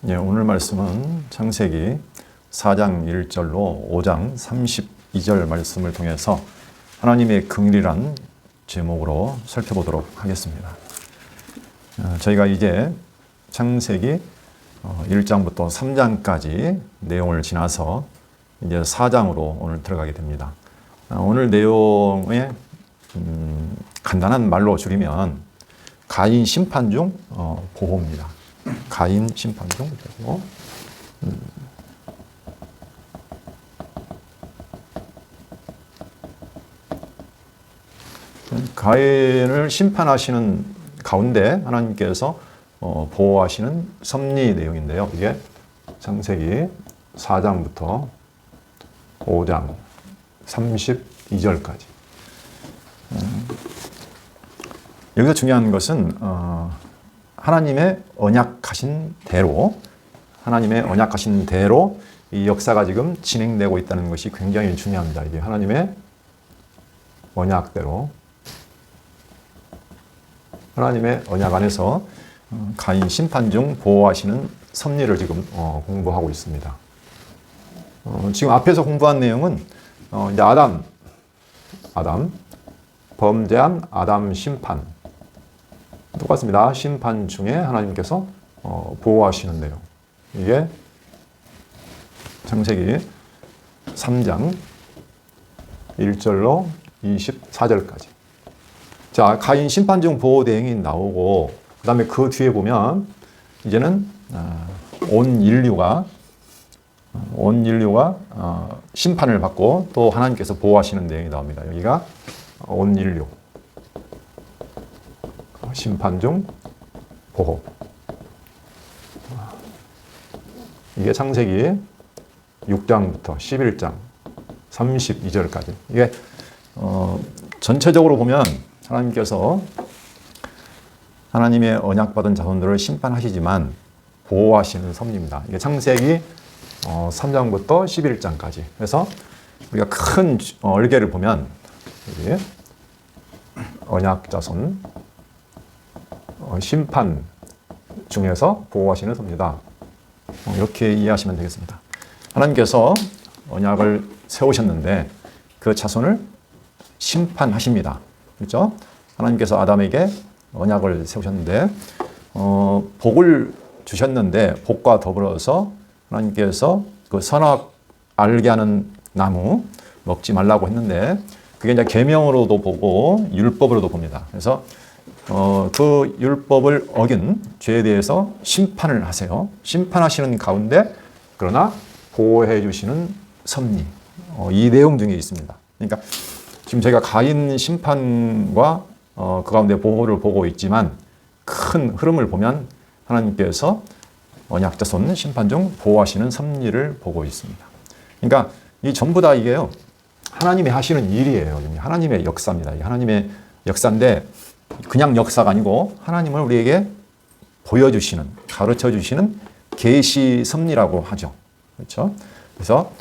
예, 오늘 말씀은 창세기 4장 1절로 5장 32절 말씀을 통해서 하나님의 긍휼이란 제목으로 살펴보도록 하겠습니다. 저희가 이제 창세기 1장부터 3장까지 내용을 지나서 이제 4장으로 오늘 들어가게 됩니다. 오늘 내용에 간단한 말로 줄이면 가인 심판 중 보호입니다. 가인 심판 중 보호. 가인을 심판하시는 가운데 하나님께서 보호하시는 섭리 내용인데요. 이게 창세기 4장부터 5장 32절까지. 여기서 중요한 것은 하나님의 언약하신 대로 이 역사가 지금 진행되고 있다는 것이 굉장히 중요합니다. 이게 하나님의 언약대로, 하나님의 언약 안에서 가인 심판 중 보호하시는 섭리를 지금 공부하고 있습니다. 지금 앞에서 공부한 내용은 이제 아담 범죄한 아담 심판 똑같습니다. 심판 중에 하나님께서 보호하시는 내용. 이게 창세기 3장 1절로 24절까지. 자, 가인 심판 중 보호 대행이 나오고, 그 다음에 그 뒤에 보면 이제는 온 인류가 심판을 받고 또 하나님께서 보호하시는 내용이 나옵니다. 여기가 온 인류 심판 중 보호. 이게 창세기 6장부터 11장 32절까지. 이게 전체적으로 보면 하나님께서 하나님의 언약받은 자손들을 심판하시지만 보호하시는 섭리입니다. 이게 창세기 3장부터 11장까지. 그래서 우리가 큰 얼개를 보면 여기 언약 자손 심판 중에서 보호하시는 섭리다. 이렇게 이해하시면 되겠습니다. 하나님께서 언약을 세우셨는데 그 자손을 심판하십니다. 그렇죠? 하나님께서 아담에게 언약을 세우셨는데 복을 주셨는데 복과 더불어서 하나님께서 그 선악 알게 하는 나무 먹지 말라고 했는데 그게 이제 계명으로도 보고 율법으로도 봅니다. 그래서 그 율법을 어긴 죄에 대해서 심판을 하세요. 심판하시는 가운데 그러나 보호해 주시는 섭리. 이 내용 중에 있습니다. 그러니까 지금 저희가 가인 심판과 그 가운데 보호를 보고 있지만 큰 흐름을 보면 하나님께서 언약 자손 심판 중 보호하시는 섭리를 보고 있습니다. 그러니까 이 전부 다 이게요. 하나님이 하시는 일이에요. 하나님의 역사입니다. 하나님의 역사인데 그냥 역사가 아니고 하나님을 우리에게 보여주시는, 가르쳐주시는 계시 섭리라고 하죠. 그렇죠? 그래서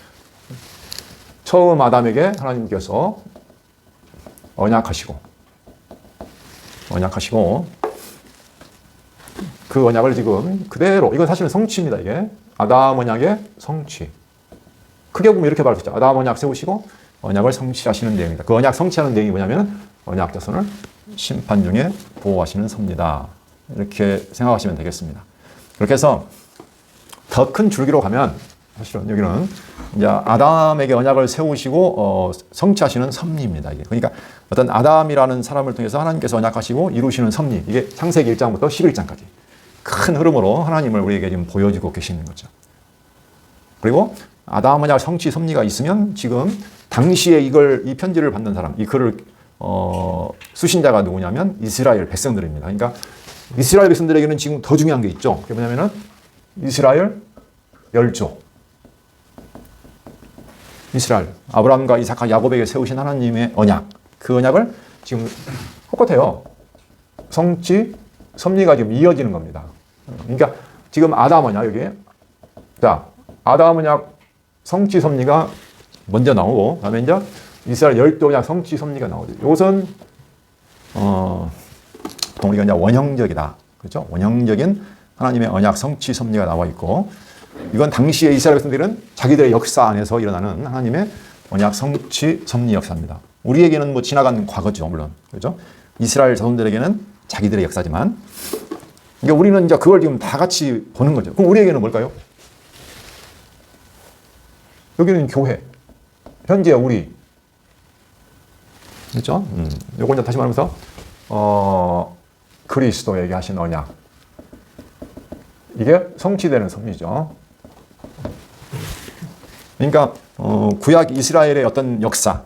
처음 아담에게 하나님께서 언약하시고 그 언약을 지금 그대로, 이건 사실은 성취입니다. 이게 아담 언약의 성취. 크게 보면 이렇게 말할 수 있죠. 아담 언약 세우시고 언약을 성취하시는 내용입니다. 그 언약 성취하는 내용이 뭐냐면 언약 자손을 심판 중에 보호하시는 섭리다. 이렇게 생각하시면 되겠습니다. 그렇게 해서 더 큰 줄기로 가면 사실은 여기는 이제 아담에게 언약을 세우시고 성취하시는 섭리입니다. 이게. 그러니까 어떤 아담이라는 사람을 통해서 하나님께서 언약하시고 이루시는 섭리. 이게 창세기 1장부터 11장까지 큰 흐름으로 하나님을 우리에게 지금 보여주고 계시는 거죠. 그리고 아담 언약 성취 섭리가 있으면 지금 당시에 이 편지를 받는 사람, 이 글을 수신자가 누구냐면 이스라엘 백성들입니다. 그러니까 이스라엘 백성들에게는 지금 더 중요한 게 있죠. 그게 뭐냐면은 이스라엘 열조. 이스라엘, 아브라함과 이삭과 야곱에게 세우신 하나님의 언약. 그 언약을 지금 똑같아요. 성취, 섭리가 지금 이어지는 겁니다. 그러니까 지금 아담 언약, 여기. 자, 아담 언약 성취 섭리가 먼저 나오고, 그 다음에 이제 이스라엘 열조 언약 성취 섭리가 나오죠. 이것은, 우리가 이제 원형적이다. 그렇죠? 원형적인 하나님의 언약 성취 섭리가 나와 있고, 이건 당시의 이스라엘 백성들은 자기들의 역사 안에서 일어나는 하나님의 언약 성취 섭리 역사입니다. 우리에게는 뭐 지나간 과거죠, 물론. 그렇죠? 이스라엘 자손들에게는 자기들의 역사지만, 그러니까 우리는 이제 그걸 지금 다 같이 보는 거죠. 그럼 우리에게는 뭘까요? 여기는 교회, 현재 우리, 그렇죠? 요거 이제 다시 말하면서 그리스도에게 하신 언약, 이게 성취되는 섭리죠. 그러니까 구약 이스라엘의 어떤 역사,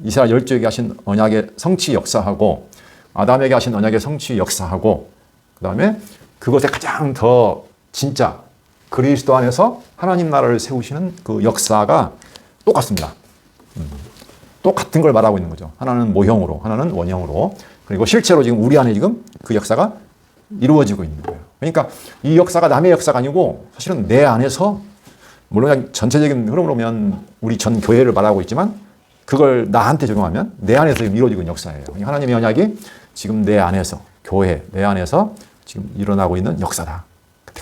이스라엘 열조에게 하신 언약의 성취 역사하고 아담에게 하신 언약의 성취 역사하고, 그 다음에 그것에 가장 더 진짜 그리스도 안에서 하나님 나라를 세우시는 그 역사가 똑같습니다. 똑같은 걸 말하고 있는 거죠. 하나는 모형으로, 하나는 원형으로. 그리고 실제로 지금 우리 안에 지금 그 역사가 이루어지고 있는 거예요. 그러니까 이 역사가 남의 역사가 아니고 사실은 내 안에서, 물론 그냥 전체적인 흐름으로 보면 우리 전 교회를 말하고 있지만 그걸 나한테 적용하면 내 안에서 지금 이루어지고 있는 역사예요. 그러니까 하나님의 언약이 지금 내 안에서, 교회, 내 안에서 지금 일어나고 있는 역사다.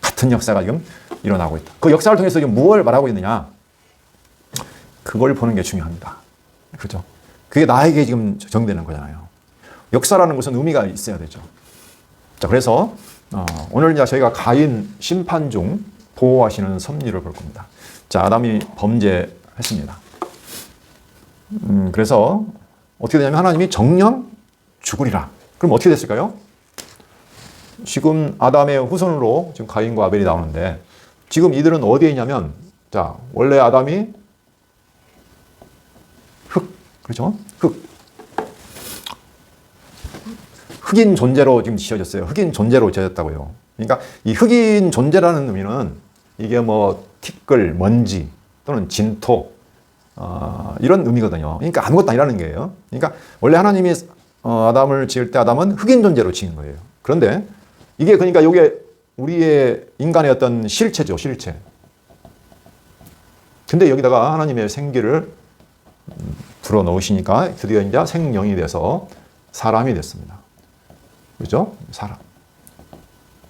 같은 역사가 지금 일어나고 있다. 그 역사를 통해서 지금 무엇을 말하고 있느냐? 그걸 보는 게 중요합니다. 그렇죠? 그게 나에게 지금 적용되는 거잖아요. 역사라는 것은 의미가 있어야 되죠. 자, 그래서 오늘 이제 저희가 가인 심판 중 보호하시는 섭리를 볼 겁니다. 자, 아담이 범죄했습니다. 그래서 어떻게 되냐면 하나님이 정령 죽으리라. 그럼 어떻게 됐을까요? 지금 아담의 후손으로 지금 가인과 아벨이 나오는데, 지금 이들은 어디에 있냐면, 자, 원래 아담이 흙, 그렇죠? 흑인 존재로 지금 지어졌어요. 흑인 존재로 지어졌다고요. 그러니까 이 흑인 존재라는 의미는 이게 뭐 티끌, 먼지 또는 진토 이런 의미거든요. 그러니까 아무것도 아니라는 거예요. 그러니까 원래 하나님이 아담을 지을 때 아담은 흑인 존재로 지은 거예요. 그런데 이게 그러니까 이게 우리의 인간의 어떤 실체죠, 실체. 근데 여기다가 하나님의 생기를 불어 넣으시니까 드디어 이제 생명이 돼서 사람이 됐습니다. 그렇죠? 사람.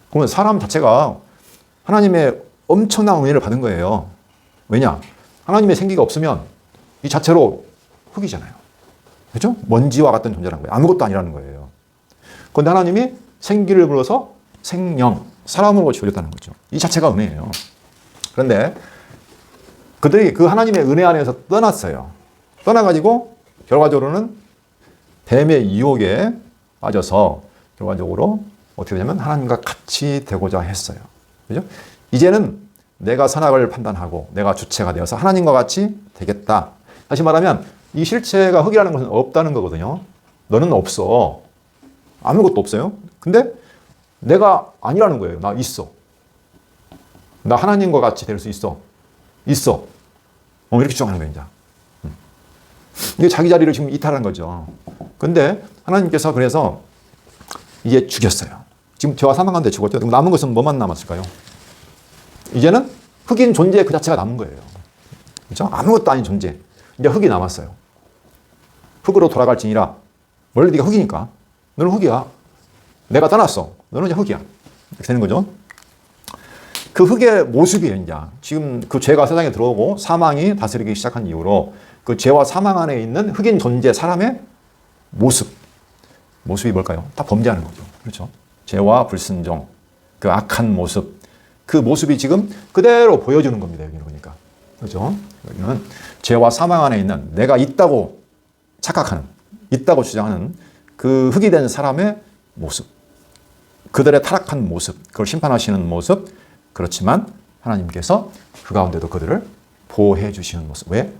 그러면 사람 자체가 하나님의 엄청난 은혜를 받은 거예요. 왜냐? 하나님의 생기가 없으면 이 자체로 흙이잖아요. 그렇죠? 먼지와 같은 존재라는 거예요. 아무것도 아니라는 거예요. 그런데 하나님이 생기를 불어서 생명, 사람으로 지어졌다는 거죠. 이 자체가 은혜예요. 그런데 그들이 그 하나님의 은혜 안에서 떠났어요. 떠나가지고 결과적으로는 뱀의 유혹에 빠져서 결과적으로 어떻게 되냐면 하나님과 같이 되고자 했어요. 그죠? 이제는 내가 선악을 판단하고 내가 주체가 되어서 하나님과 같이 되겠다. 다시 말하면 이 실체가 흙이라는 것은 없다는 거거든요. 너는 없어. 아무것도 없어요. 근데 내가 아니라는 거예요. 나 있어. 나 하나님과 같이 될 수 있어. 있어. 이렇게 주장하는 거예요, 이제. 이게 자기 자리를 지금 이탈한 거죠. 근데 하나님께서 그래서 이제 죽였어요. 지금 죄와 사망 가운데 죽었죠. 그럼 남은 것은 뭐만 남았을까요? 이제는 흑인 존재 그 자체가 남은 거예요. 그렇죠? 아무것도 아닌 존재. 이제 흙이 남았어요. 흙으로 돌아갈지니라. 원래 네가 흙이니까. 너는 흙이야. 내가 떠났어. 너는 이제 흙이야. 이렇게 되는 거죠. 그 흙의 모습이에요, 이제. 지금 그 죄가 세상에 들어오고 사망이 다스리기 시작한 이후로 그 죄와 사망 안에 있는 흑인 존재 사람의 모습이 뭘까요? 다 범죄하는 거죠. 그렇죠? 죄와 불순종, 그 악한 모습, 그 모습이 지금 그대로 보여주는 겁니다. 여기는 그러니까. 그렇죠? 여기는 죄와 사망 안에 있는 내가 있다고 착각하는, 있다고 주장하는 그 흑이 된 사람의 모습, 그들의 타락한 모습, 그걸 심판하시는 모습. 그렇지만 하나님께서 그 가운데도 그들을 보호해 주시는 모습. 왜?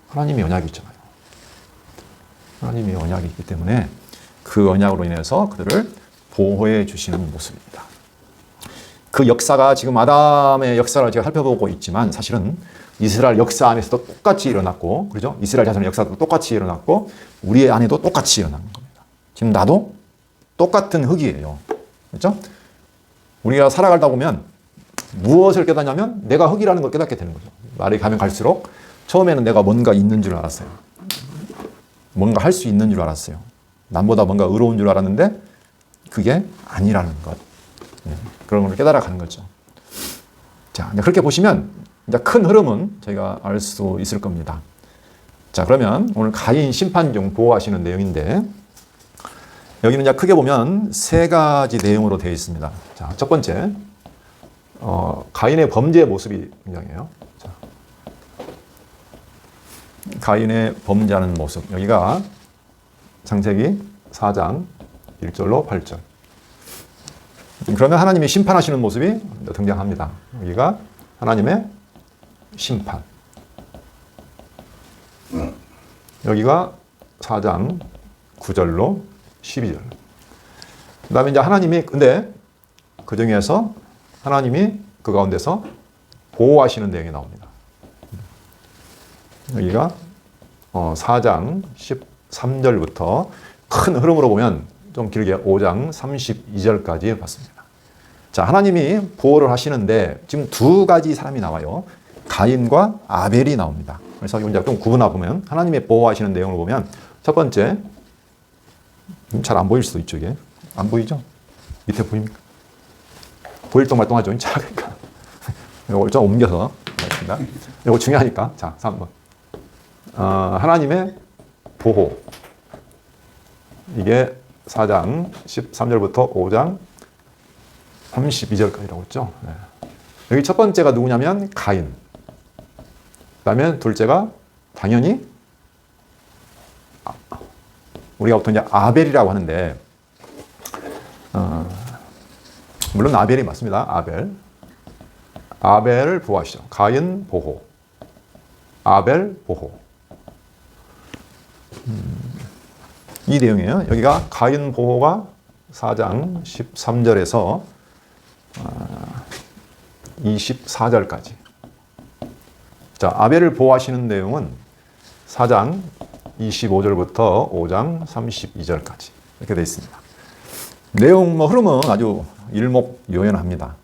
하나님의 언약이 있잖아요. 하나님의 언약이 있기 때문에 그 언약으로 인해서 그들을 보호해 주시는 모습입니다. 그 역사가 지금 아담의 역사를 제가 살펴보고 있지만 사실은 이스라엘 역사 안에서도 똑같이 일어났고, 그렇죠? 이스라엘 자손의 역사도 똑같이 일어났고, 우리의 안에도 똑같이 일어나는 겁니다. 지금 나도 똑같은 흙이에요. 그렇죠? 우리가 살아가다 보면 무엇을 깨닫냐면 내가 흙이라는 걸 깨닫게 되는 거죠. 말이 가면 갈수록 처음에는 내가 뭔가 있는 줄 알았어요. 뭔가 할 수 있는 줄 알았어요. 남보다 뭔가 의로운 줄 알았는데 그게 아니라는 것. 그런 걸 깨달아가는 거죠. 자, 그렇게 보시면 이제 큰 흐름은 저희가 알 수 있을 겁니다. 자, 그러면 오늘 가인 심판 중 보호하시는 내용인데 여기는 이제 크게 보면 세 가지 내용으로 되어 있습니다. 자, 첫 번째, 가인의 범죄 모습이 등장해요. 자, 가인의 범죄하는 모습. 여기가 창세기 4장 1절로 8절. 그러면 하나님이 심판하시는 모습이 등장합니다. 여기가 하나님의 심판. 여기가 4장 9절로 12절. 그 다음에 이제 하나님이, 근데 그 중에서 하나님이 그 가운데서 보호하시는 내용이 나옵니다. 여기가 4장 13절부터 큰 흐름으로 보면 좀 길게 5장 32절까지 봤습니다. 자, 하나님이 보호를 하시는데 지금 두 가지 사람이 나와요. 가인과 아벨이 나옵니다. 그래서 이제 좀 구분해 보면 하나님의 보호하시는 내용을 보면 첫 번째, 잘 안 보일 수도 있죠. 이게 안 보이죠? 밑에 보입니까? 보일 동 말동하죠. 작으니까. 이거 좀 옮겨서 하겠습니다. 이거 중요하니까. 자, 3번. 하나님의 보호. 이게 4장 13절부터 5장 32절까지라고 했죠. 네. 여기 첫 번째가 누구냐면 가인. 그 다음에 둘째가 당연히 우리가 보통 이제 아벨이라고 하는데 물론 아벨이 맞습니다. 아벨을 보호하시죠. 가인 보호, 아벨 보호. 이 내용이에요. 여기가 가인 보호가 4장 13절에서 24절까지. 자, 아벨을 보호하시는 내용은 4장 25절부터 5장 32절까지 이렇게 되어 있습니다. 내용 흐름은 아주 일목요연합니다.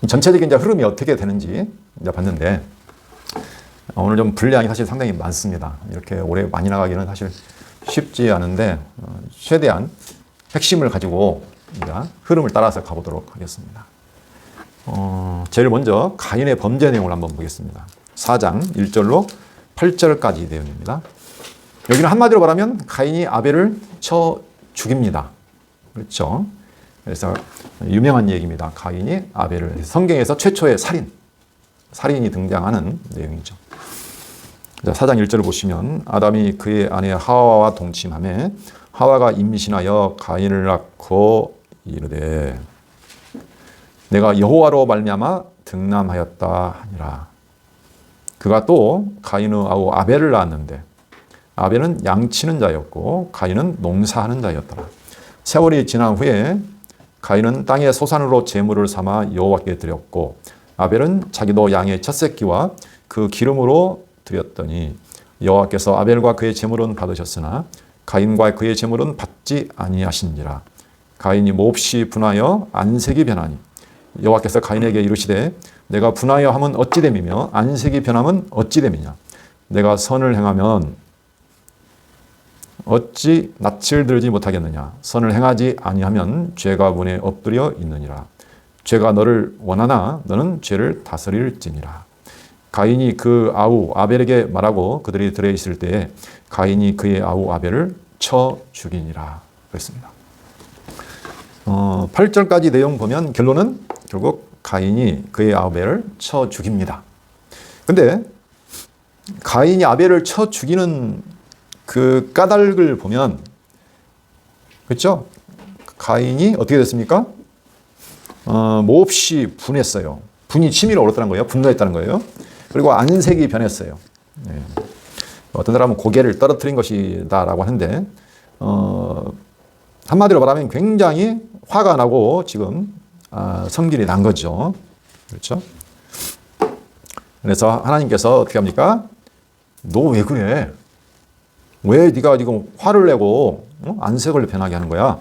전체적인 이제 흐름이 어떻게 되는지 이제 봤는데 오늘 좀 분량이 사실 상당히 많습니다. 이렇게 오래 많이 나가기는 사실 쉽지 않은데 최대한 핵심을 가지고 이제 흐름을 따라서 가보도록 하겠습니다. 제일 먼저 가인의 범죄 내용을 한번 보겠습니다. 4장 1절로 8절까지 내용입니다. 여기는 한마디로 말하면 가인이 아벨을 쳐 죽입니다. 그렇죠? 그래서 유명한 얘기입니다. 가인이 아벨을, 성경에서 최초의 살인이 등장하는 내용이죠. 자, 4장 1절을 보시면 아담이 그의 아내 하와와 동침하매 하와가 임신하여 가인을 낳고 이르되 내가 여호와로 말미암아 등남하였다 하니라. 그가 또 가인의 아우 아벨을 낳았는데 아벨은 양치는 자였고 가인은 농사하는 자였더라. 세월이 지난 후에 가인은 땅의 소산으로 제물을 삼아 여호와께 드렸고 아벨은 자기도 양의 첫 새끼와 그 기름으로 드렸더니 여호와께서 아벨과 그의 제물은 받으셨으나 가인과 그의 제물은 받지 아니하신지라. 가인이 몹시 분하여 안색이 변하니 여호와께서 가인에게 이르시되 내가 분하여 함은 어찌 됨이며 안색이 변함은 어찌 됨이냐. 내가 선을 행하면 어찌 낯을 들지 못하겠느냐. 선을 행하지 아니하면 죄가 문에 엎드려 있느니라. 죄가 너를 원하나 너는 죄를 다스릴지니라. 가인이 그 아우 아벨에게 말하고 그들이 들어 있을 때에 가인이 그의 아우 아벨을 쳐 죽이니라. 그랬습니다. 8절까지 내용 보면 결론은 결국 가인이 그의 아벨을 쳐 죽입니다. 근데 가인이 아벨을 쳐 죽이는 그 까닭을 보면, 그렇죠? 가인이 어떻게 됐습니까? 몹시 분했어요. 분이 치밀어 오르다는 거예요. 분노했다는 거예요. 그리고 안색이 변했어요. 네. 어떤 사람은 고개를 떨어뜨린 것이다라고 하는데 한마디로 말하면 굉장히 화가 나고 지금 성질이 난 거죠. 그렇죠? 그래서 하나님께서 어떻게 합니까? 너 왜 그래? 왜 네가 지금 화를 내고 안색을 변하게 하는 거야?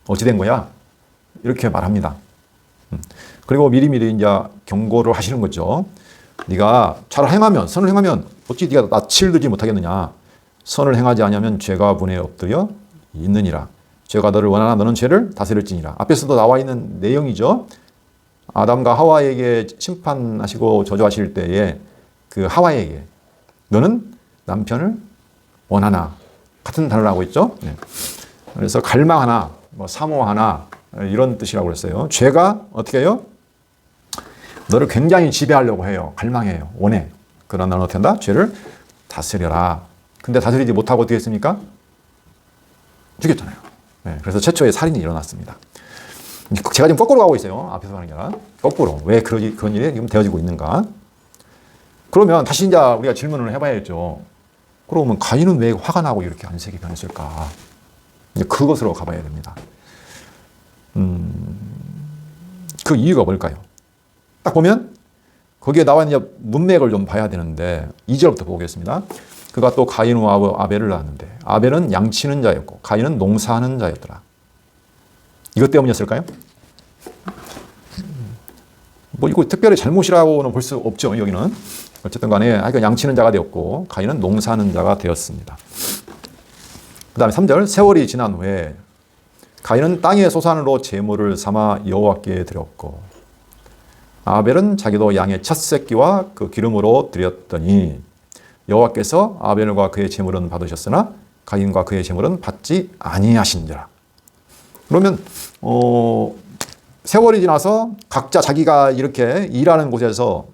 어찌 된 거야? 이렇게 말합니다. 그리고 미리미리 이제 경고를 하시는 거죠. 네가 잘 행하면, 선을 행하면 어찌 네가 낯을 들지 못하겠느냐. 선을 행하지 않으면 죄가 문에 엎드려 있느니라. 죄가 너를 원하나 너는 죄를 다스릴지니라. 앞에서도 나와 있는 내용이죠. 아담과 하와에게 심판하시고 저주하실 때에 그 하와에게 너는 남편을 원하나 같은 단어를 하고 있죠. 네. 그래서 갈망하나 뭐 사모하나 이런 뜻이라고 그랬어요. 죄가 어떻게 해요? 너를 굉장히 지배하려고 해요. 갈망해요. 원해. 그러나 너는 어떻게 한다? 죄를 다스려라. 근데 다스리지 못하고 어떻게 했습니까? 죽였잖아요. 네. 그래서 최초의 살인이 일어났습니다. 제가 지금 거꾸로 가고 있어요. 앞에서 하는 게 아니라 거꾸로. 왜 그런 일이 지금 되어지고 있는가? 그러면 다시 이제 우리가 질문을 해봐야죠. 그러면 가인은 왜 화가 나고 이렇게 안색이 변했을까? 이제 그것으로 가봐야 됩니다. 그 이유가 뭘까요? 딱 보면 거기에 나와 있는 문맥을 좀 봐야 되는데 2절부터 보겠습니다. 그가 또 가인과 아벨을 낳았는데 아벨은 양치는 자였고 가인은 농사하는 자였더라. 이것 때문이었을까요? 뭐 이거 특별히 잘못이라고는 볼 수 없죠. 여기는 어쨌든 간에 양치는 자가 되었고 가인은 농사하는 자가 되었습니다. 그 다음에 3절 세월이 지난 후에 가인은 땅의 소산으로 제물을 삼아 여호와께 드렸고 아벨은 자기도 양의 첫 새끼와 그 기름으로 드렸더니 여호와께서 아벨과 그의 제물은 받으셨으나 가인과 그의 제물은 받지 아니하신지라. 그러면 세월이 지나서 각자 자기가 이렇게 일하는 곳에서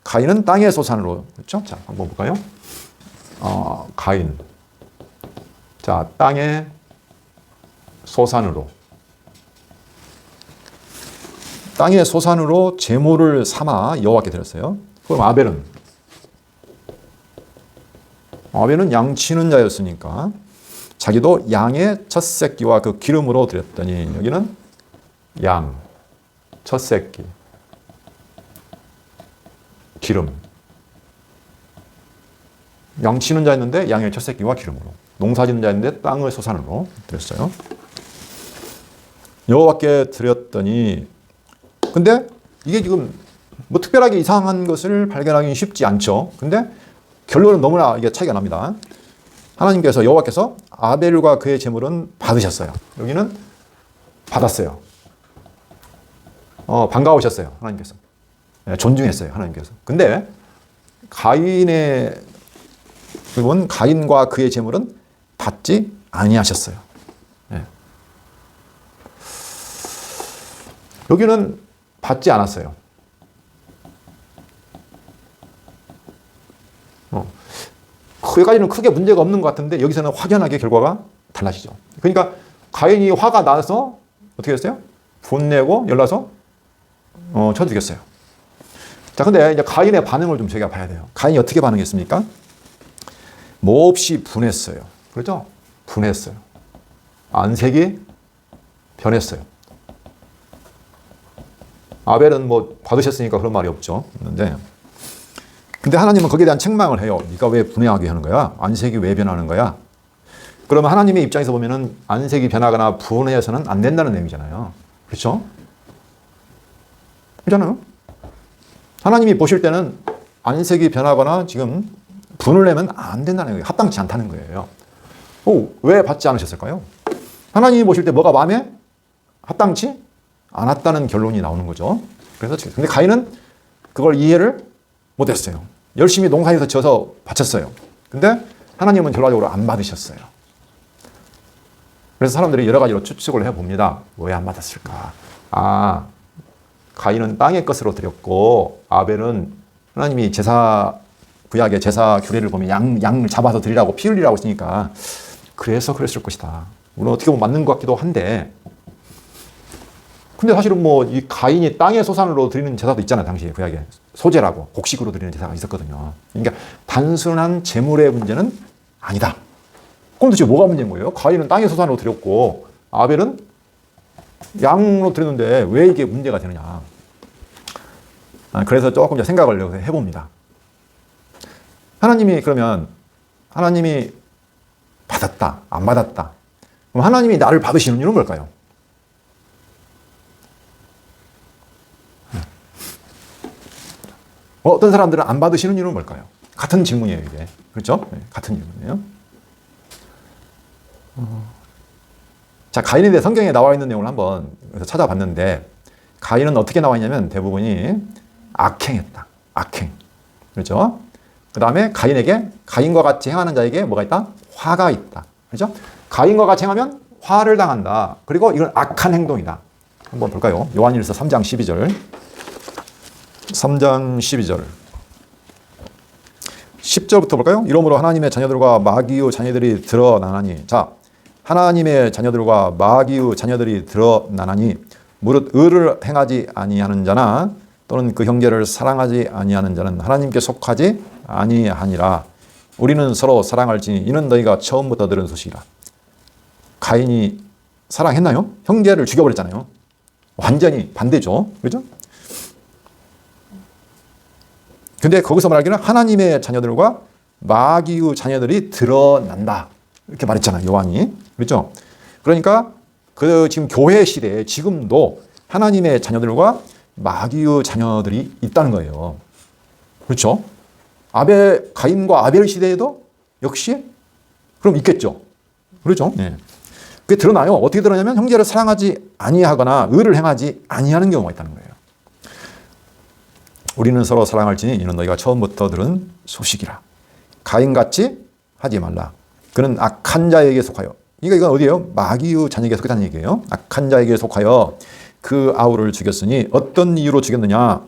가인은 땅의 소산으로 그렇죠? 자, 한번 볼까요? 가인. 자, 땅의 소산으로 제물을 삼아 여호와께 드렸어요. 그럼 아벨은 양치는 자였으니까 자기도 양의 첫 새끼와 그 기름으로 드렸더니 여기는 양, 첫 새끼, 기름. 양치는 자였는데 양의 첫 새끼와 기름으로. 농사짓는 자였는데 땅의 소산으로 드렸어요. 여호와께 드렸더니 근데 이게 지금 뭐 특별하게 이상한 것을 발견하기 쉽지 않죠. 근데 결론은 너무나 이게 차이가 납니다. 하나님께서 여호와께서 아벨과 그의 제물은 받으셨어요. 여기는 받았어요. 반가우셨어요. 하나님께서. 네, 존중했어요. 하나님께서. 근데 가인과 그의 제물은 받지 아니하셨어요. 네. 여기는 받지 않았어요. 거기까지는 크게 문제가 없는 것 같은데 여기서는 확연하게 결과가 달라지죠. 그러니까 가인이 화가 나서 어떻게 했어요? 분내고 열나서 쳐 죽였어요. 자, 근데 이제 가인의 반응을 좀 저희가 봐야 돼요. 가인이 어떻게 반응했습니까? 몹시 분했어요. 그렇죠? 분했어요. 안색이 변했어요. 아벨은 뭐 받으셨으니까 그런 말이 없죠. 근데 하나님은 거기에 대한 책망을 해요. 네가 왜 분해하게 하는 거야? 안색이 왜 변하는 거야? 그러면 하나님의 입장에서 보면은 안색이 변하거나 분해해서는 안 된다는 내용이잖아요. 그렇죠? 그렇잖아요. 하나님이 보실 때는 안색이 변하거나 지금 분을 내면 안 된다는 거예요. 합당치 않다는 거예요. 왜 받지 않으셨을까요? 하나님이 보실 때 뭐가 마음에 합당치 않았다는 결론이 나오는 거죠. 그래서 근데 가인은 그걸 이해를 못했어요. 열심히 농사에서 져서 바쳤어요. 근데 하나님은 결과적으로 안 받으셨어요. 그래서 사람들이 여러 가지로 추측을 해봅니다. 왜 안 받았을까? 가인은 땅의 것으로 드렸고 아벨은 하나님이 구약의 제사 규례를 보면 양을 잡아서 드리라고 피 흘리라고 했으니까 그래서 그랬을 것이다. 물론 어떻게 보면 맞는 것 같기도 한데 근데 사실은 뭐 이 가인이 땅의 소산으로 드리는 제사도 있잖아요. 당시에 구약에 소제라고 곡식으로 드리는 제사가 있었거든요. 그러니까 단순한 재물의 문제는 아니다. 그럼 도대체 뭐가 문제인 거예요? 가인은 땅의 소산으로 드렸고 아벨은 양으로 드렸는데 왜 이게 문제가 되느냐. 그래서 조금 생각을 해봅니다. 하나님이 받았다, 안 받았다. 그럼 하나님이 나를 받으시는 이유는 뭘까요? 어떤 사람들은 안 받으시는 이유는 뭘까요? 같은 질문이에요, 이게. 그렇죠? 네, 같은 질문이에요. 자, 가인에 대해 성경에 나와 있는 내용을 한번 찾아봤는데 가인은 어떻게 나와 있냐면 대부분이 악행했다. 악행. 그렇죠? 그 다음에 가인에게 가인과 같이 행하는 자에게 뭐가 있다? 화가 있다. 그렇죠? 가인과 같이 행하면 화를 당한다. 그리고 이건 악한 행동이다. 한번 볼까요? 요한일서 3장 12절. 3장 12절. 10절부터 볼까요? 이러므로 하나님의 자녀들과 마귀의 자녀들이 드러나나니. 자, 하나님의 자녀들과 마귀의 자녀들이 드러나나니 무릇 의를 행하지 아니하는 자나 또는 그 형제를 사랑하지 아니하는 자는 하나님께 속하지 아니하니라. 우리는 서로 사랑할지니 이는 너희가 처음부터 들은 소식이라. 가인이 사랑했나요? 형제를 죽여버렸잖아요. 완전히 반대죠. 그렇죠? 근데 거기서 말하기는 하나님의 자녀들과 마귀의 자녀들이 드러난다. 이렇게 말했잖아요. 요한이. 그렇죠? 그러니까 그 지금 교회 시대에 지금도 하나님의 자녀들과 마귀의 자녀들이 있다는 거예요. 그렇죠? 가인과 아벨 시대에도 역시 그럼 있겠죠. 그렇죠? 네. 그게 드러나요. 어떻게 드러나냐면 형제를 사랑하지 아니하거나 의를 행하지 아니하는 경우가 있다는 거예요. 우리는 서로 사랑할지니 이는 너희가 처음부터 들은 소식이라. 가인같이 하지 말라. 그는 악한 자에게 속하여. 이건 어디예요? 마귀의 자녀에게 속했다는 얘기예요. 악한 자에게 속하여 그 아우를 죽였으니 어떤 이유로 죽였느냐?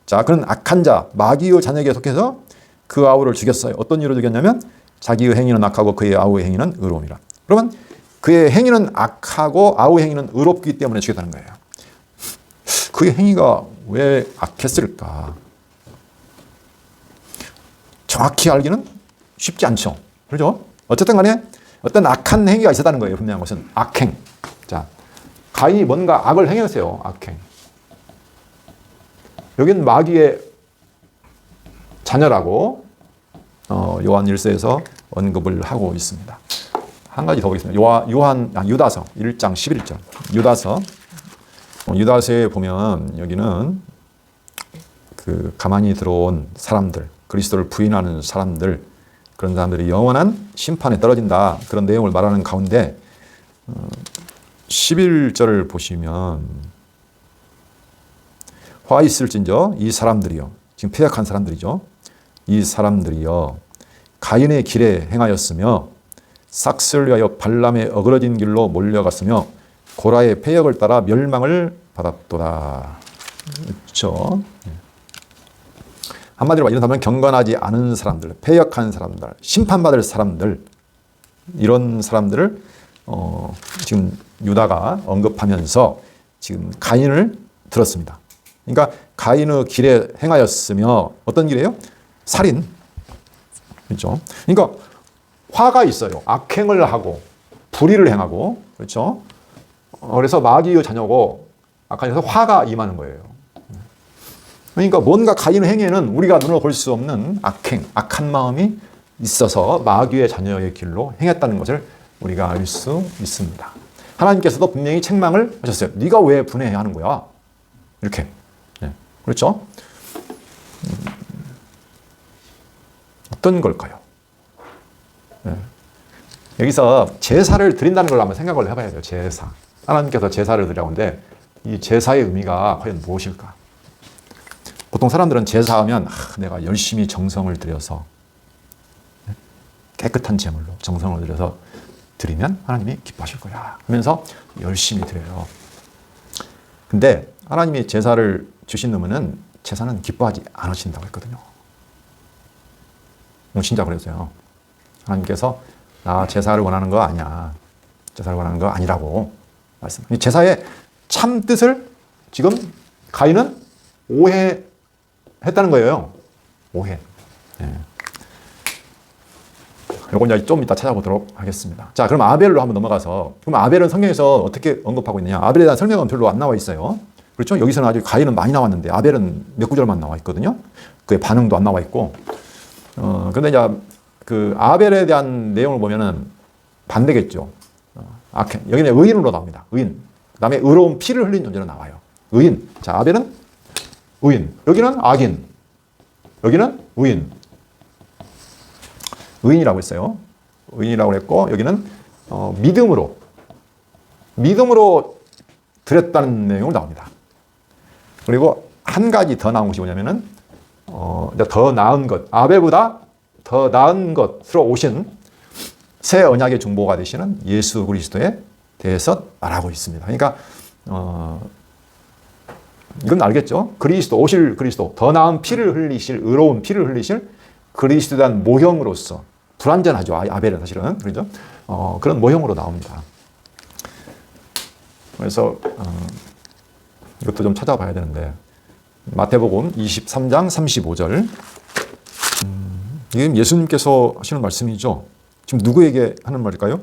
자, 그는 악한 자, 마귀의 자녀에게 속해서 그 아우를 죽였어요. 어떤 이유로 죽였냐면 자기의 행위는 악하고 그의 아우의 행위는 의로움이라. 그러면 그의 행위는 악하고 아우의 행위는 의롭기 때문에 죽였다는 거예요. 그의 행위가 왜 악했을까? 정확히 알기는 쉽지 않죠. 그렇죠? 어쨌든 간에 어떤 악한 행위가 있었다는 거예요. 분명한 것은 악행. 자, 가인이 뭔가 악을 행했어요. 악행. 여기는 마귀의 자녀라고 요한 1서에서 언급을 하고 있습니다. 한 가지 더 보겠습니다. 유다서 1장 11절. 유다서에 보면 여기는 그 가만히 들어온 사람들, 그리스도를 부인하는 사람들, 그런 사람들이 영원한 심판에 떨어진다. 그런 내용을 말하는 가운데 11절을 보시면 화 있을진저 이 사람들이요. 지금 패역한 사람들이죠. 이 사람들이요. 가인의 길에 행하였으며 삭스를 위하여 발람의 어그러진 길로 몰려갔으며 고라의 패역을 따라 멸망을 받았도다. 그렇죠. 한마디로 말하면 경건하지 않은 사람들, 패역한 사람들, 심판받을 사람들, 이런 사람들을 지금 유다가 언급하면서 지금 가인을 들었습니다. 그러니까 가인의 길에 행하였으며 어떤 길이에요? 살인. 그렇죠. 그러니까 화가 있어요. 악행을 하고 불의를 행하고, 그렇죠. 그래서 마귀의 자녀고 악한 데서 화가 임하는 거예요. 그러니까 뭔가 가인의 행위에는 우리가 눈으로 볼 수 없는 악행, 악한 마음이 있어서 마귀의 자녀의 길로 행했다는 것을 우리가 알 수 있습니다. 하나님께서도 분명히 책망을 하셨어요. 네가 왜 분해하는 거야? 이렇게. 네. 그렇죠? 어떤 걸까요? 네. 여기서 제사를 드린다는 걸 한번 생각을 해봐야 돼요. 제사. 하나님께서 제사를 드리라고 하는데 이 제사의 의미가 과연 무엇일까? 보통 사람들은 제사하면 내가 열심히 정성을 들여서 깨끗한 제물로 정성을 들여서 드리면 하나님이 기뻐하실 거야 하면서 열심히 드려요. 근데 하나님이 제사를 주신다면은 제사는 기뻐하지 않으신다고 했거든요. 진짜 그랬어요. 하나님께서 나 제사를 원하는 거 아니야. 제사를 원하는 거 아니라고 말씀. 제사의 참 뜻을 지금 가인은 오해했다는 거예요. 오해. 네. 이건 이제 좀 이따 찾아보도록 하겠습니다. 자, 그럼 아벨로 한번 넘어가서, 그럼 아벨은 성경에서 어떻게 언급하고 있느냐? 아벨에 대한 설명은 별로 안 나와 있어요. 그렇죠? 여기서는 아주 가인은 많이 나왔는데 아벨은 몇 구절만 나와 있거든요. 그의 반응도 안 나와 있고. 근데 이제 그 아벨에 대한 내용을 보면은 반대겠죠. 여기는 의인으로 나옵니다. 의인. 그 다음에 의로운 피를 흘린 존재로 나와요. 의인. 자, 아벨은 의인. 여기는 악인. 여기는 의인. 의인이라고 했어요. 의인이라고 했고, 여기는 믿음으로 믿음으로 드렸다는 내용으로 나옵니다. 그리고 한 가지 더 나온 것이 뭐냐면은 더 나은 것, 아벨보다 더 나은 것으로 오신 새 언약의 중보가 되시는 예수 그리스도에 대해서 말하고 있습니다. 그러니까 이건 알겠죠? 그리스도, 오실 그리스도, 더 나은 피를 흘리실, 의로운 피를 흘리실 그리스도에 대한 모형으로서 불완전하죠. 아벨은 사실은. 그렇죠? 그런 모형으로 나옵니다. 그래서 이것도 좀 찾아봐야 되는데 마태복음 23장 35절 이게 예수님께서 하시는 말씀이죠. 지금 누구에게 하는 말일까요?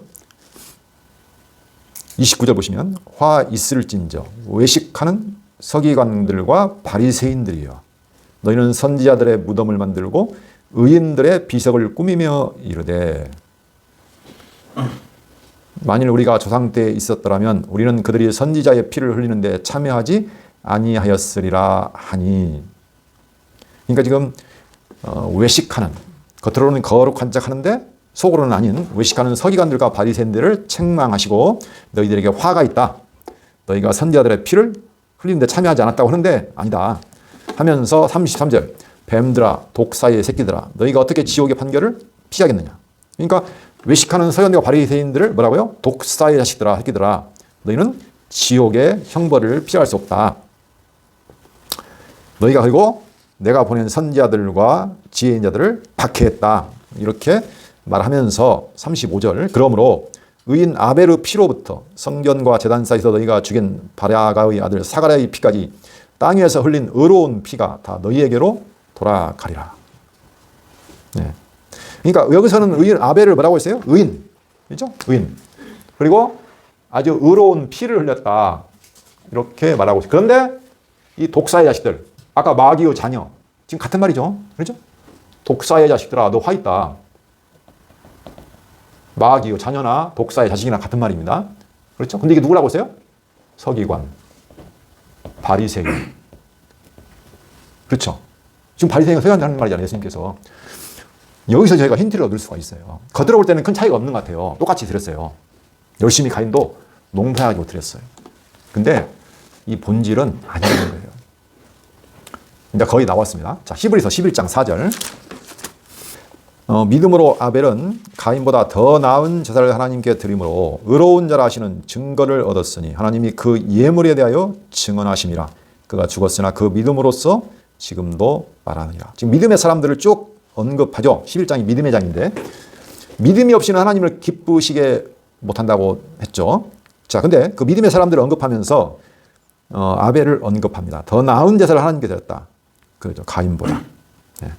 29절 보시면 화 있을진저 외식하는 서기관들과 바리새인들이여 너희는 선지자들의 무덤을 만들고 의인들의 비석을 꾸미며 이르되 만일 우리가 조상 때에 있었더라면 우리는 그들이 선지자의 피를 흘리는데 참여하지 아니하였으리라 하니. 그러니까 지금 외식하는, 겉으로는 거룩한 척 하는데 속으로는 아닌 외식하는 서기관들과 바리새인들을 책망하시고 너희들에게 화가 있다. 너희가 선지자들의 피를 흘리는데 참여하지 않았다고 하는데 아니다 하면서 33절 뱀들아 독사의 새끼들아 너희가 어떻게 지옥의 판결을 피하겠느냐. 그러니까 외식하는 서기관들과 바리새인들을 뭐라고요? 독사의 자식들아 새끼들아 너희는 지옥의 형벌을 피할 수 없다. 너희가 그리고 내가 보낸 선지자들과 지혜인 자들을 박해했다. 이렇게 말하면서 35절 그러므로 의인 아벨의 피로부터 성전과 제단 사이에서 너희가 죽인 바라가의 아들 사가랴의 피까지 땅 위에서 흘린 의로운 피가 다 너희에게로 돌아가리라. 네. 그러니까 여기서는 의인 아벨을 뭐라고 했어요? 의인. 그렇죠? 의인. 그리고 아주 의로운 피를 흘렸다. 이렇게 말하고 있어요. 그런데 이 독사의 자식들, 아까 마귀의 자녀, 지금 같은 말이죠. 그렇죠? 독사의 자식들아, 너 화 있다. 마귀의 자녀나 독사의 자식이나 같은 말입니다. 그렇죠? 근데 이게 누구라고 했어요? 서기관, 바리새인. 그렇죠? 지금 바리새인과 서기관들 하는 말이잖아요. 예수님께서. 여기서 저희가 힌트를 얻을 수가 있어요. 겉으로 볼 때는 큰 차이가 없는 것 같아요. 똑같이 드렸어요. 열심히 가인도 농사가지고 드렸어요. 근데 이 본질은 아니라는 거예요. 이제 거의 나왔습니다. 자, 히브리서 11장 4절. 믿음으로 아벨은 가인보다 더 나은 제사를 하나님께 드림으로 의로운 자라 하시는 증거를 얻었으니 하나님이 그 예물에 대하여 증언하심이라. 그가 죽었으나 그 믿음으로써 지금도 말하느니라. 지금 믿음의 사람들을 쭉 언급하죠. 11장이 믿음의 장인데 믿음이 없이는 하나님을 기쁘시게 못한다고 했죠. 자, 근데 그 믿음의 사람들을 언급하면서 아벨을 언급합니다. 더 나은 제사를 하나님께 드렸다. 그렇죠. 가인보다. 네.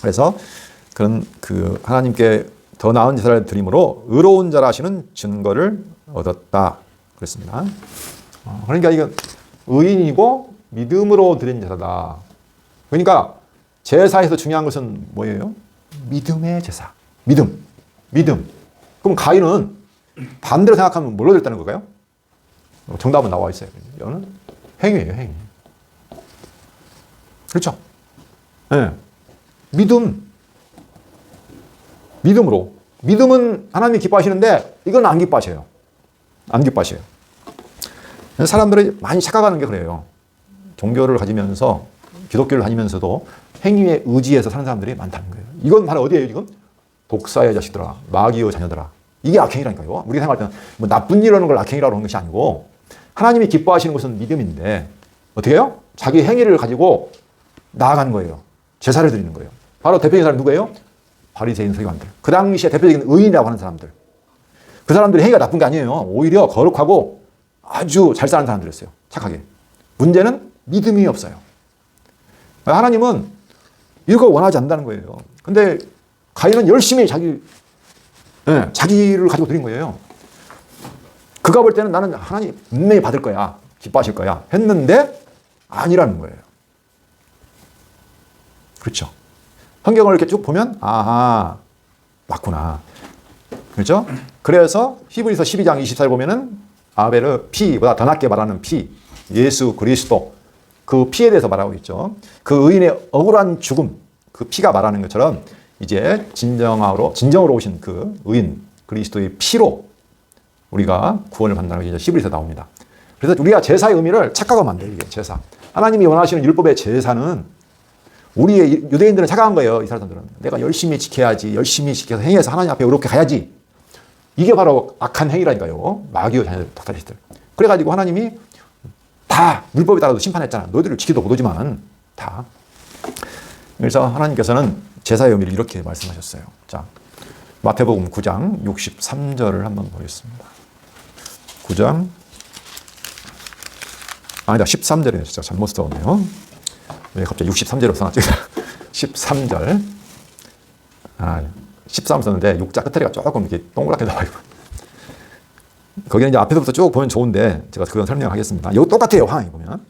그래서 그런 그 하나님께 더 나은 제사를 드림으로 의로운 자라 하시는 증거를 얻었다. 그랬습니다. 그러니까 이건 의인이고 믿음으로 드린 제사다. 그러니까 제사에서 중요한 것은 뭐예요? 믿음의 제사. 믿음. 그럼 가인은 반대로 생각하면 뭘로 됐다는 걸까요? 정답은 나와 있어요. 이거는 행위예요, 행위. 그렇죠? 네. 믿음으로. 믿음은 하나님이 기뻐하시는데 이건 안 기뻐하셔요. 안 기뻐하셔요. 사람들이 많이 착각하는 게 그래요. 종교를 가지면서 기독교를 다니면서도 행위에 의지해서 사는 사람들이 많다는 거예요. 이건 바로 어디예요, 지금? 독사의 자식들아, 마귀의 자녀들아. 이게 악행이라니까요. 우리가 생각할 때는 뭐 나쁜 일 하는 걸 악행이라고 하는 것이 아니고 하나님이 기뻐하시는 것은 믿음인데 어떻게 해요? 자기 행위를 가지고 나아가는 거예요. 제사를 드리는 거예요. 바로 대표적인 사람이 누구예요? 바리새인 서기관들. 그 당시에 대표적인 의인이라고 하는 사람들. 그 사람들이 행위가 나쁜 게 아니에요. 오히려 거룩하고 아주 잘 사는 사람들이었어요. 착하게. 문제는 믿음이 없어요. 하나님은 이거 원하지 않는다는 거예요. 근데 가인은 열심히 자기를 가지고 드린 거예요. 그가 볼 때는 나는 하나님 분명히 받을 거야. 기뻐하실 거야. 했는데 아니라는 거예요. 그렇죠. 성경을 이렇게 쭉 보면 아하, 맞구나. 그렇죠? 그래서 히브리서 12장 24절 보면은 아벨의 피보다 더 낫게 말하는 피, 예수 그리스도 그 피에 대해서 말하고 있죠. 그 의인의 억울한 죽음, 그 피가 말하는 것처럼 이제 진정으로 오신 그 의인 그리스도의 피로 우리가 구원을 받는다는 것이 이제 11에서 나옵니다. 그래서 우리가 제사의 의미를 착각하면 안 돼요. 이게 제사. 하나님이 원하시는 율법의 제사는 우리의 유대인들은 착각한 거예요. 이스라엘 사람들은. 내가 열심히 지켜야지. 열심히 지켜서 행해서 하나님 앞에 이렇게 가야지. 이게 바로 악한 행위라니까요. 마귀의 자녀들, 독사리스들. 그래가지고 하나님이 다 율법에 따라서 심판했잖아. 너희들을 지키도 못하지만 다. 그래서 하나님께서는 제사의 의미를 이렇게 말씀하셨어요. 자, 마태복음 9장 63절을 한번 보겠습니다. 9장 아니다 13절이네요. 진짜 잘못 써왔네요. 왜 갑자기 63절로 써놨지? 13절 13 썼는데 6자 끝자리가 조금 이렇게 동그랗게 나와요. 거기는 이제 앞에서부터 쭉 보면 좋은데 제가 그건 설명하겠습니다. 이거 똑같아요. 상황이 보면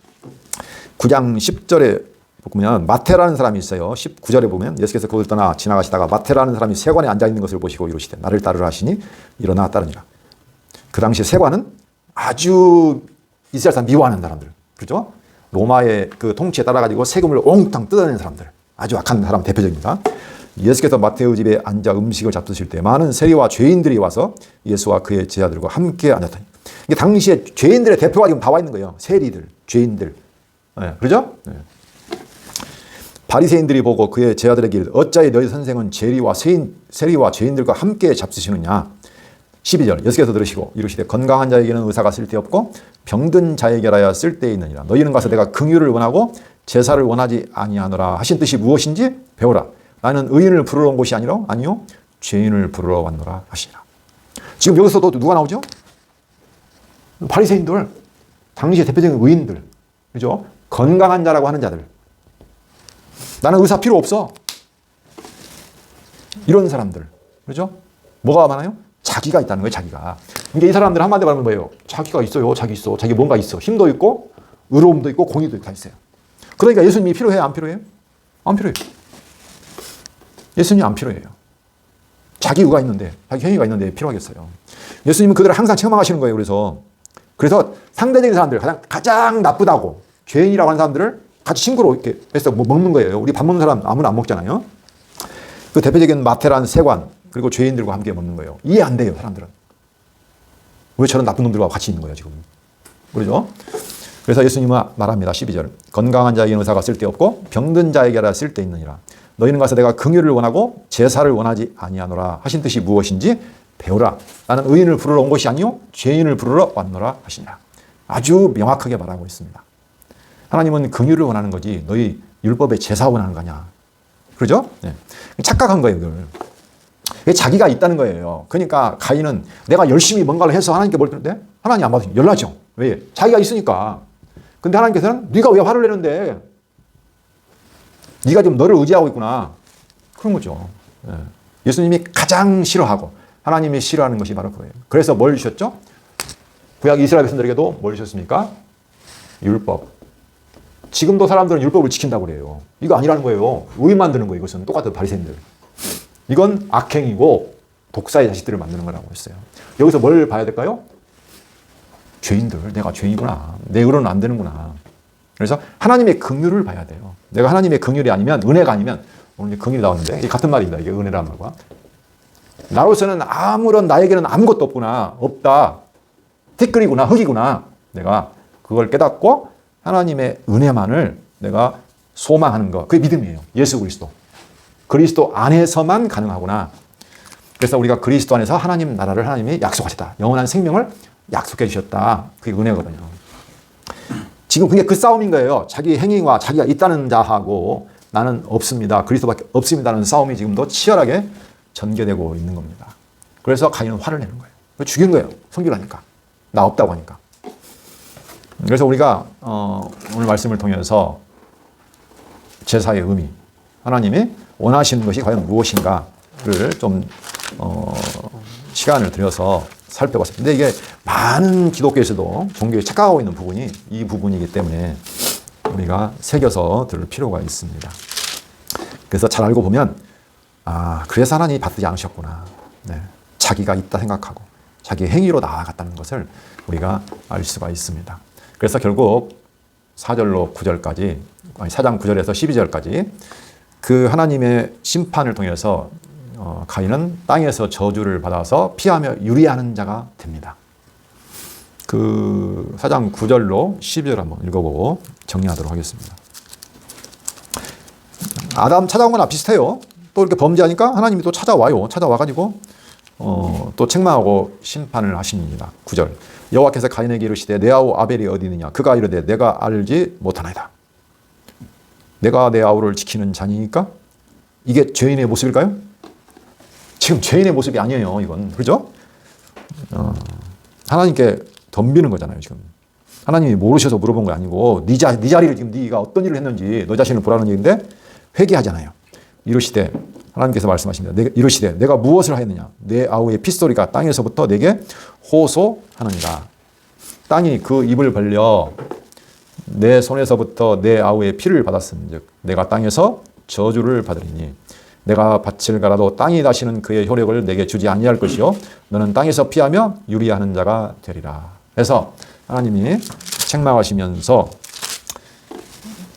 9장 10절에 보면 마태라는 사람이 있어요. 19절에 보면 예수께서 그곳을 떠나 지나가시다가 마태라는 사람이 세관에 앉아있는 것을 보시고 이르시되 나를 따르라 하시니 일어나 따르니라. 그 당시 세관은 아주 이스라엘 사람 미워하는 사람들. 그렇죠? 로마의 그 통치에 따라가지고 세금을 옹땅 뜯어내는 사람들. 아주 악한 사람 대표적입니다. 예수께서 마태의 집에 앉아 음식을 잡수실 때 많은 세리와 죄인들이 와서 예수와 그의 제자들과 함께 앉았더니 이게 당시에 죄인들의 대표가 지금 나와 있는 거예요. 세리들, 죄인들. 네, 그렇죠? 네. 바리새인들이 보고 그의 제자들에게 이르되 어찌하여 너희 선생은 세리와 죄인들과 함께 잡수시느냐. 12절 예수께서 들으시고 이르시되 건강한 자에게는 의사가 쓸데없고 병든 자에게라야 쓸데있느니라. 너희는 가서 내가 긍휼을 원하고 제사를 원하지 아니하노라 하신 뜻이 무엇인지 배우라. 나는 의인을 부르러 온 것이 아니요 죄인을 부르러 왔노라 하시니라. 지금 여기서도 누가 나오죠? 바리새인들, 당시의 대표적인 의인들, 그죠? 건강한 자라고 하는 자들. 나는 의사 필요 없어. 이런 사람들, 그죠? 뭐가 많아요? 자기가 있다는 거예요, 자기가. 그러니까 이 사람들 한마디로 말하면 뭐예요? 자기가 있어요, 자기 있어. 자기 뭔가 있어. 힘도 있고, 의로움도 있고, 공의도 있고 다 있어요. 그러니까 예수님이 필요해요, 안 필요해요? 안 필요해요. 예수님이 안 필요해요. 자기 의가 있는데, 자기 행위가 있는데 필요하겠어요. 예수님은 그들을 항상 책망하시는 거예요. 그래서 상대적인 사람들, 가장 나쁘다고 죄인이라고 하는 사람들을 같이 친구로 이렇게 해서 먹는 거예요. 우리 밥 먹는 사람 아무나 안 먹잖아요. 그 대표적인 마태라는 세관, 그리고 죄인들과 함께 먹는 거예요. 이해 안 돼요, 사람들은. 왜 저런 나쁜 놈들과 같이 있는 거예요, 지금. 그러죠? 그래서 예수님은 말합니다. 12절. 건강한 자에게는 의사가 쓸데없고 병든 자에게라 쓸데있느니라. 너희는 가서 내가 긍휼을 원하고 제사를 원하지 아니하노라 하신 뜻이 무엇인지 배우라. 나는 의인을 부르러 온 것이 아니요 죄인을 부르러 왔노라 하시니라. 아주 명확하게 말하고 있습니다. 하나님은 긍휼을 원하는 거지 너희 율법의 제사 원하는 거냐. 그러죠? 네. 착각한 거예요, 이걸. 자기가 있다는 거예요. 그러니까 가인은 내가 열심히 뭔가를 해서 하나님께 뭘 드는데 하나님 안 받으면 열나죠. 왜? 자기가 있으니까. 근데 하나님께서는 네가 왜 화를 내는데? 네가 지금 너를 의지하고 있구나. 그런 거죠. 예. 예수님이 가장 싫어하고 하나님이 싫어하는 것이 바로 그거예요. 그래서 뭘 주셨죠? 구약 이스라엘 백성들에게도 뭘 주셨습니까? 율법. 지금도 사람들은 율법을 지킨다고 그래요. 이거 아니라는 거예요. 의 만드는 거예요. 이것은 똑같은 바리새인들. 이건 악행이고 독사의 자식들을 만드는 거라고 했어요. 여기서 뭘 봐야 될까요? 죄인들, 내가 죄인이구나. 내 의로는 안 되는구나. 그래서 하나님의 긍휼을 봐야 돼요. 내가 하나님의 긍휼이 아니면, 은혜가 아니면, 오늘 긍휼이 나오는데 이게 같은 말입니다. 이게 은혜라는 말과. 나로서는 나에게는 아무것도 없구나. 없다. 티끌이구나. 흙이구나. 내가 그걸 깨닫고 하나님의 은혜만을 내가 소망하는 것. 그게 믿음이에요. 예수 그리스도. 그리스도 안에서만 가능하구나. 그래서 우리가 그리스도 안에서 하나님 나라를 하나님이 약속하셨다. 영원한 생명을 약속해 주셨다. 그게 은혜거든요. 지금 그게 그 싸움인 거예요. 자기 행위와 자기가 있다는 자하고 나는 없습니다. 그리스도밖에 없습니다는 싸움이 지금도 치열하게 전개되고 있는 겁니다. 그래서 가인은 화를 내는 거예요. 죽인 거예요. 성질하니까. 나 없다고 하니까. 그래서 우리가 오늘 말씀을 통해서 제사의 의미, 하나님이 원하시는 것이 과연 무엇인가를 좀 시간을 들여서 살펴봤습니다. 근데 이게 많은 기독교에서도 종교에 착각하고 있는 부분이 이 부분이기 때문에 우리가 새겨서 들을 필요가 있습니다. 그래서 잘 알고 보면 그래서 하나님이 받지 않으셨구나. 네. 자기가 있다 생각하고 자기 행위로 나아갔다는 것을 우리가 알 수가 있습니다. 그래서 결국 4절로 9절까지, 4장 9절에서 12절까지 그 하나님의 심판을 통해서 가인은 땅에서 저주를 받아서 피하며 유리하는 자가 됩니다. 그 4장 9절로 12절 한번 읽어보고 정리하도록 하겠습니다. 아담 찾아온 거나 비슷해요. 또 이렇게 범죄하니까 하나님이 또 찾아와요. 찾아와가지고 또 책망하고 심판을 하십니다. 9절. 여호와께서 가인에게 이르시되 내 아우 아벨이 어디 있느냐? 그가 이르되 내가 알지 못하나이다. 내가 내 아우를 지키는 자니까? 이게 죄인의 모습일까요? 지금 죄인의 모습이 아니에요. 이건. 그죠? 하나님께 덤비는 거잖아요. 지금. 하나님이 모르셔서 물어본 거 아니고 네 자리를 지금 네가 어떤 일을 했는지 너 자신을 보라는 얘기인데 회개하잖아요. 이르시되 하나님께서 말씀하십니다. 이르시되 내가 무엇을 하였느냐? 내 아우의 핏소리가 땅에서부터 내게 호소하느니라. 땅이 그 입을 벌려 내 손에서부터 내 아우의 피를 받았음즉 내가 땅에서 저주를 받으리니 내가 밭을 갈아도 땅이 다시는 그의 효력을 내게 주지 아니할 것이요 너는 땅에서 피하며 유리하는 자가 되리라. 그래서 하나님이 책망하시면서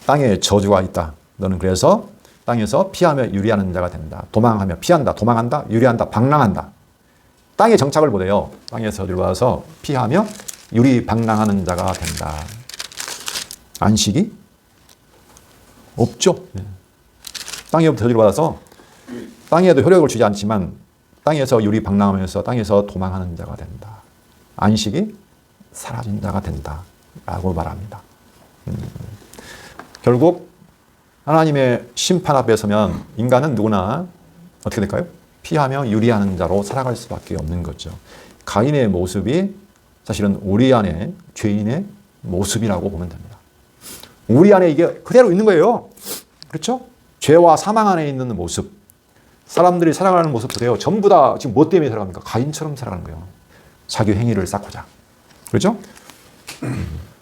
땅에 저주가 있다. 너는 그래서 땅에서 피하며 유리하는 자가 된다. 도망하며 피한다. 도망한다. 유리한다. 방랑한다. 땅에 정착을 못해요. 땅에서 들어와서 피하며 유리방랑하는 자가 된다. 안식이 없죠. 땅에부터 저주를 받아서 땅에도 효력을 주지 않지만 땅에서 유리방랑하면서 땅에서 도망하는 자가 된다. 안식이 사라진 자가 된다. 라고 말합니다. 결국 하나님의 심판 앞에 서면 인간은 누구나 어떻게 될까요? 피하며 유리하는 자로 살아갈 수밖에 없는 거죠. 가인의 모습이 사실은 우리 안에 죄인의 모습이라고 보면 됩니다. 우리 안에 이게 그대로 있는 거예요. 그렇죠? 죄와 사망 안에 있는 모습. 사람들이 살아가는 모습 보세요. 전부 다 지금 뭐 때문에 살아갑니까? 가인처럼 살아가는 거예요. 자기 행위를 쌓고자. 그렇죠?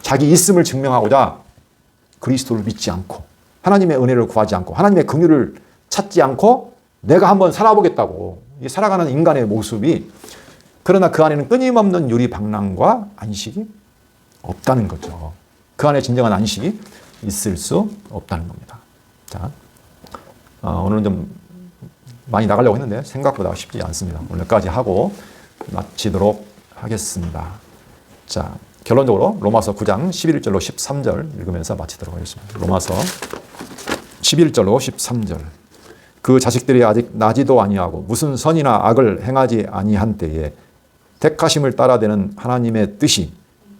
자기 있음을 증명하고자 그리스도를 믿지 않고 하나님의 은혜를 구하지 않고 하나님의 긍휼을 찾지 않고 내가 한번 살아보겠다고 살아가는 인간의 모습이 그러나 그 안에는 끊임없는 유리방랑과 안식이 없다는 거죠. 그 안에 진정한 안식이 있을 수 없다는 겁니다. 자, 오늘은 좀 많이 나가려고 했는데 생각보다 쉽지 않습니다. 오늘까지 하고 마치도록 하겠습니다. 자, 결론적으로 로마서 9장 11절로 13절 읽으면서 마치도록 하겠습니다. 로마서 11절로 13절. 그 자식들이 아직 나지도 아니하고 무슨 선이나 악을 행하지 아니한 때에 택하심을 따라되는 하나님의 뜻이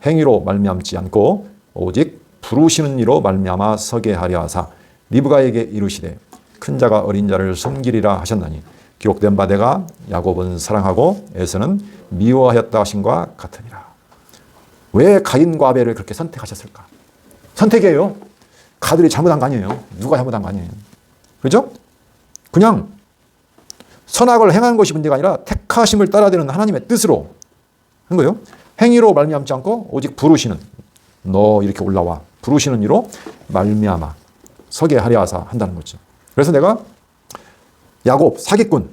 행위로 말미암지 않고 오직 부르시는 이로 말미암아 서게 하려 하사 리브가에게 이르시되 큰 자가 어린 자를 섬기리라 하셨나니 기록된 바 내가 야곱은 사랑하고 에서는 미워하였다 하신과 같으니라. 왜 가인과 아벨을 그렇게 선택하셨을까? 선택이에요. 가들이 잘못한 거 아니에요. 누가 잘못한 거 아니에요. 그죠? 그냥 선악을 행한 것이 문제가 아니라 택하심을 따라되는 하나님의 뜻으로 한 거예요. 행위로 말미암지 않고 오직 부르시는 너 이렇게 올라와 부르시는 이로 말미암아 서게 하려 하사 한다는 거죠. 그래서 내가 야곱 사기꾼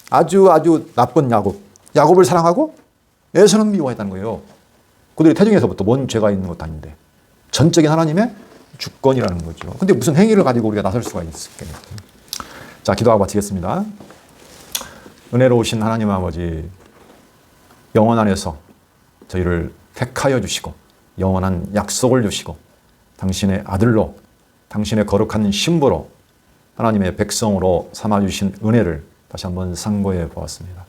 아주 나쁜 야곱을 사랑하고 에서는 미워했다는 거예요. 그들이 태중에서부터 뭔 죄가 있는 것도 아닌데 전적인 하나님의 주권이라는 거죠. 근데 무슨 행위를 가지고 우리가 나설 수가 있겠냐. 자, 기도하고 마치겠습니다. 은혜로우신 하나님 아버지, 영원 안에서 저희를 택하여 주시고 영원한 약속을 주시고 당신의 아들로 당신의 거룩한 신부로 하나님의 백성으로 삼아주신 은혜를 다시 한번 상고해 보았습니다.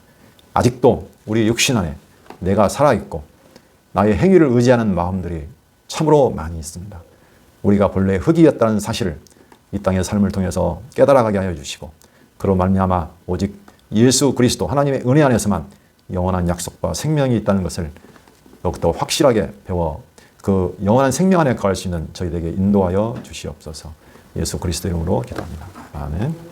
아직도 우리 육신 안에 내가 살아있고 나의 행위를 의지하는 마음들이 참으로 많이 있습니다. 우리가 본래 흙이었다는 사실을 이 땅의 삶을 통해서 깨달아가게 하여 주시고 그로 말미암아 오직 예수 그리스도 하나님의 은혜 안에서만 영원한 약속과 생명이 있다는 것을 더욱더 확실하게 배워 그 영원한 생명 안에 거할 수 있는 저희에게 인도하여 주시옵소서. 예수 그리스도 이름으로 기도합니다. 아멘.